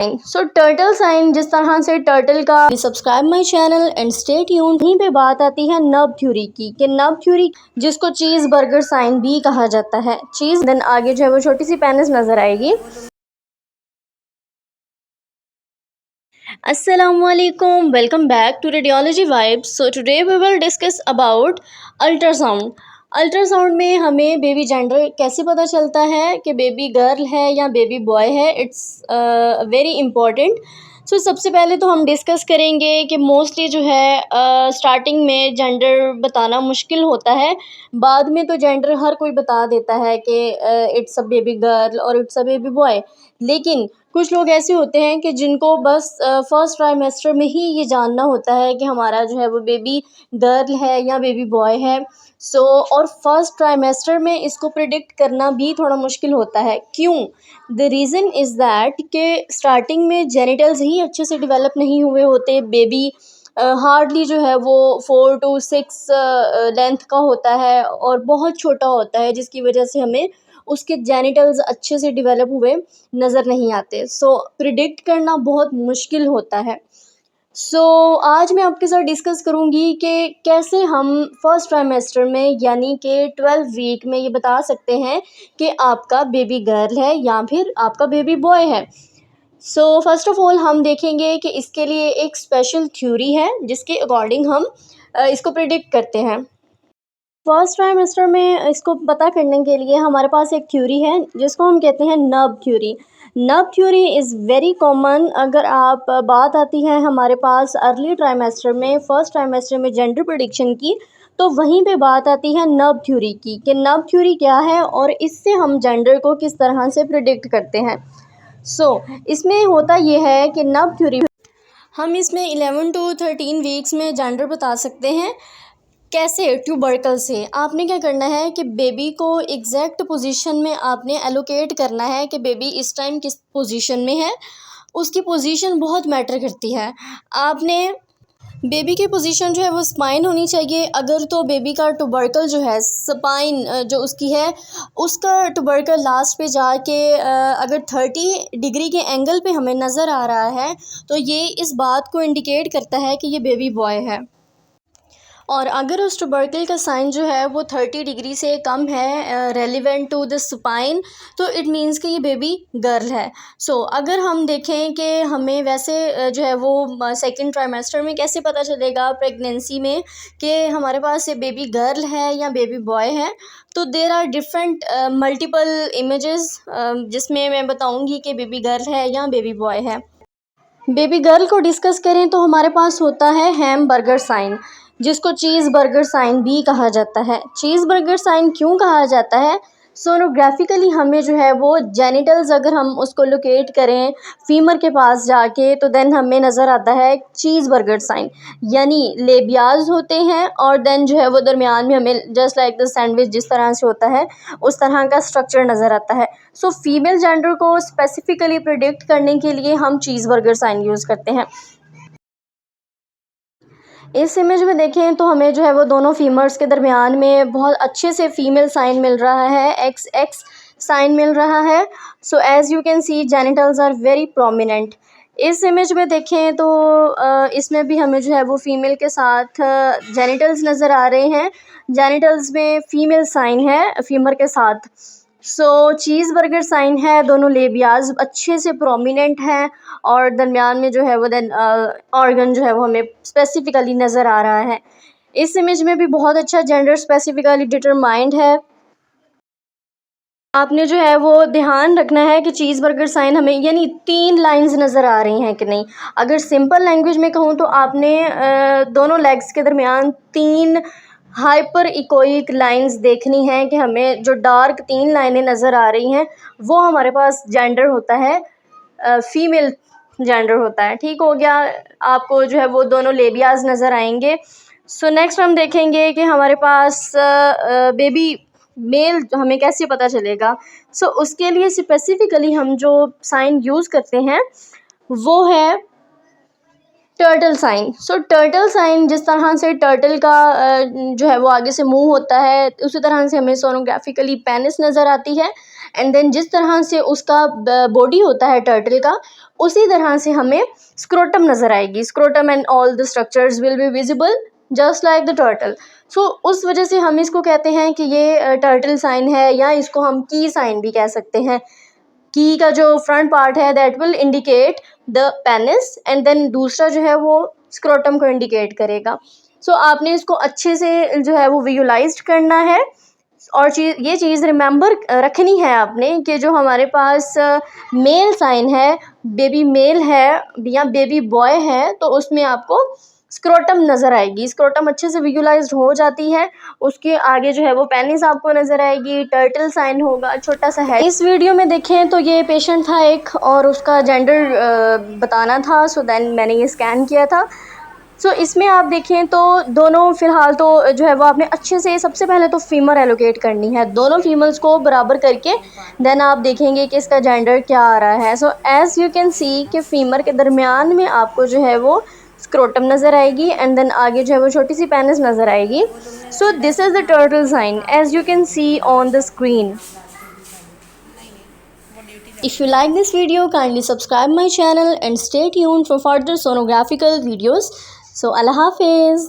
सो turtle sign, जिस तरह से टर्टल का subscribe my channel and stay tuned. यहीं पे बात आती है नर्व थ्योरी की, कि नर्व थ्योरी जिसको चीज़ बर्गर साइन भी कहा जाता है। चीज़ देन आगे जो है वो छोटी सी पेनिस नज़र आएगी। Assalamualaikum, welcome back to Radiology Vibes. So today we will discuss about ultrasound. Ultrasound में हमें बेबी जेंडर कैसे पता चलता है कि बेबी गर्ल है या बेबी बॉय है। It's very important. सो सबसे पहले तो हम डिस्कस करेंगे कि मोस्टली जो है स्टार्टिंग में जेंडर बताना मुश्किल होता है। बाद में तो जेंडर हर कोई बता देता है कि इट्स अ बेबी गर्ल और इट्स अ बेबी बॉय। लेकिन कुछ लोग ऐसे होते हैं कि जिनको बस फर्स्ट ट्राइमेस्टर में ही ये जानना होता है कि हमारा जो है वो बेबी गर्ल है या बेबी बॉय है। और फर्स्ट ट्राइमेस्टर में इसको प्रिडिक्ट करना भी थोड़ा मुश्किल होता है। क्यों? द रीज़न इज़ दैट कि स्टार्टिंग में जेनिटल्स ही अच्छे से डेवलप नहीं हुए होते। बेबी हार्डली जो है वो 4 to 6 लेंथ का होता है और बहुत छोटा होता है, जिसकी वजह से हमें उसके जेनिटल्स अच्छे से डेवलप हुए नज़र नहीं आते। प्रिडिक्ट करना बहुत मुश्किल होता है। आज मैं आपके साथ डिस्कस करूँगी कि कैसे हम फर्स्ट ट्राइमेस्टर में यानी कि 12 वीक में ये बता सकते हैं कि आपका बेबी गर्ल है या फिर आपका बेबी बॉय है। फर्स्ट ऑफ ऑल हम देखेंगे कि इसके लिए एक स्पेशल थ्योरी है जिसके अकॉर्डिंग हम इसको प्रिडिक्ट करते हैं। फर्स्ट ट्राइमेस्टर में इसको पता करने के लिए हमारे पास एक थ्योरी है जिसको हम कहते हैं nerve theory. Nerve theory is very common. अगर आप बात आती है हमारे पास अर्ली ट्राइमेस्टर में, फर्स्ट ट्राइमेस्टर में जेंडर प्रेडिक्शन की, तो वहीं पे बात आती है नर्व थ्योरी की कि नर्व थ्योरी क्या है और इससे हम जेंडर को किस तरह से प्रिडिक्ट करते हैं। इसमें होता ये है कि नर्व थ्योरी हम इसमें 11 to 13 वीक्स में जेंडर बता सकते हैं। कैसे? ट्यूबरकल से। आपने क्या करना है कि बेबी को एग्जैक्ट पोजीशन में आपने एलोकेट करना है कि बेबी इस टाइम किस पोजीशन में है। उसकी पोजीशन बहुत मैटर करती है। आपने बेबी की पोजीशन जो है वो स्पाइन होनी चाहिए। अगर तो बेबी का ट्यूबरकल जो है स्पाइन जो उसकी है, उसका ट्यूबरकल लास्ट पे जाके अगर 30 डिग्री के एंगल पे हमें नज़र आ रहा है तो ये इस बात को इंडिकेट करता है कि ये बेबी बॉय है। और अगर उस ट्यूबरकल का साइन जो है वो 30 डिग्री से कम है रेलिवेंट टू द स्पाइन, तो इट मीन्स कि ये बेबी गर्ल है। अगर हम देखें कि हमें वैसे जो है वो सेकंड ट्राइमेस्टर में कैसे पता चलेगा प्रेगनेंसी में कि हमारे पास ये बेबी गर्ल है या बेबी बॉय है, तो there are different multiple images जिसमें मैं बताऊंगी कि बेबी गर्ल है या बेबी बॉय है। बेबी गर्ल को डिस्कस करें तो हमारे पास होता है हैमबर्गर साइन, जिसको चीज़ बर्गर साइन भी कहा जाता है। चीज़ बर्गर साइन क्यों कहा जाता है? सोनोग्राफिकली हमें जो है वो जेनिटल्स अगर हम उसको लोकेट करें फीमर के पास जाके, तो देन हमें नज़र आता है चीज़ बर्गर साइन, यानी लेबियाज होते हैं और देन जो है वो दरमियान में हमें जस्ट लाइक द सैंडविच जिस तरह से होता है उस तरह का स्ट्रक्चर नज़र आता है। फीमेल जेंडर को स्पेसिफिकली प्रिडिक्ट करने के लिए हम चीज़ बर्गर साइन यूज़ करते हैं। इस इमेज में देखें तो हमें जो है वो दोनों फीमर्स के दरमियान में बहुत अच्छे से फीमेल साइन मिल रहा है, एक्स एक्स साइन मिल रहा है। As you can see genitals are very prominent. इस इमेज में देखें तो इसमें भी हमें जो है वो फीमेल के साथ जेनिटल्स नज़र आ रहे हैं। जेनिटल्स में फीमेल साइन है फीमर के साथ। चीज़ बर्गर साइन है, दोनों लेबियाज अच्छे से प्रोमिनेंट हैं और दरमियान में जो है वो देन ऑर्गन जो है वो हमें स्पेसिफिकली नज़र आ रहा है। इस इमेज में भी बहुत अच्छा जेंडर स्पेसिफिकली डिटरमाइंड है। आपने जो है वो ध्यान रखना है कि चीज़ बर्गर साइन हमें यानी 3 लाइंस नज़र आ रही हैं कि नहीं। अगर सिंपल लैंग्वेज में कहूँ तो आपने दोनों लेग्स के दरमियान 3 हाइपर इकोइक लाइंस देखनी है कि हमें जो डार्क 3 लाइनें नज़र आ रही हैं वो हमारे पास जेंडर होता है, फीमेल जेंडर होता है। ठीक हो गया? आपको जो है वो दोनों लेबियाज नज़र आएंगे। नेक्स्ट हम देखेंगे कि हमारे पास बेबी मेल हमें कैसे पता चलेगा। उसके लिए स्पेसिफिकली हम जो साइन यूज़ करते हैं वो है टर्टल साइन। टर्टल साइन, जिस तरह से टर्टल का जो है वो आगे से मुंह होता है, उसी तरह से हमें सोनोग्राफिकली पेनिस नज़र आती है। एंड देन जिस तरह से उसका बॉडी होता है टर्टल का, उसी तरह से हमें स्क्रोटम नज़र आएगी। Scrotum and all the structures will be visible just like the turtle. So उस वजह से हम इसको कहते हैं कि ये टर्टल साइन है, या इसको हम की साइन भी कह सकते हैं। की का जो फ्रंट पार्ट है that will indicate the penis, and then दूसरा जो है वो स्क्रोटम को इंडिकेट करेगा। सो आपने इसको अच्छे से जो है वो विजुलाइज करना है, और ये चीज़ रिमेंबर रखनी है आपने कि जो हमारे पास मेल साइन है, बेबी मेल है या बेबी बॉय है, तो उसमें आपको स्क्रोटम नज़र आएगी। स्क्रोटम अच्छे से विजुलाइज्ड हो जाती है, उसके आगे जो है वो पेनिस आपको नज़र आएगी, टर्टल साइन होगा, छोटा सा है। इस वीडियो में देखें तो ये पेशेंट था एक, और उसका जेंडर बताना था, सो देन मैंने ये स्कैन किया था। सो इसमें आप देखें तो दोनों फ़िलहाल तो जो है वो आपने अच्छे से सबसे पहले तो फीमर एलोकेट करनी है, दोनों फीमेल्स को बराबर करके देन आप देखेंगे कि इसका जेंडर क्या आ रहा है। सो एज़ यू कैन सी कि फीमर के दरमियान में आपको जो है वो स्क्रोटम नज़र आएगी, एंड देन आगे जो है वो छोटी सी पेनिस नज़र आएगी। So this is the turtle sign as you can see on the screen. If you like this video, kindly subscribe my channel and stay tuned for further sonographical videos. So Allah Hafiz.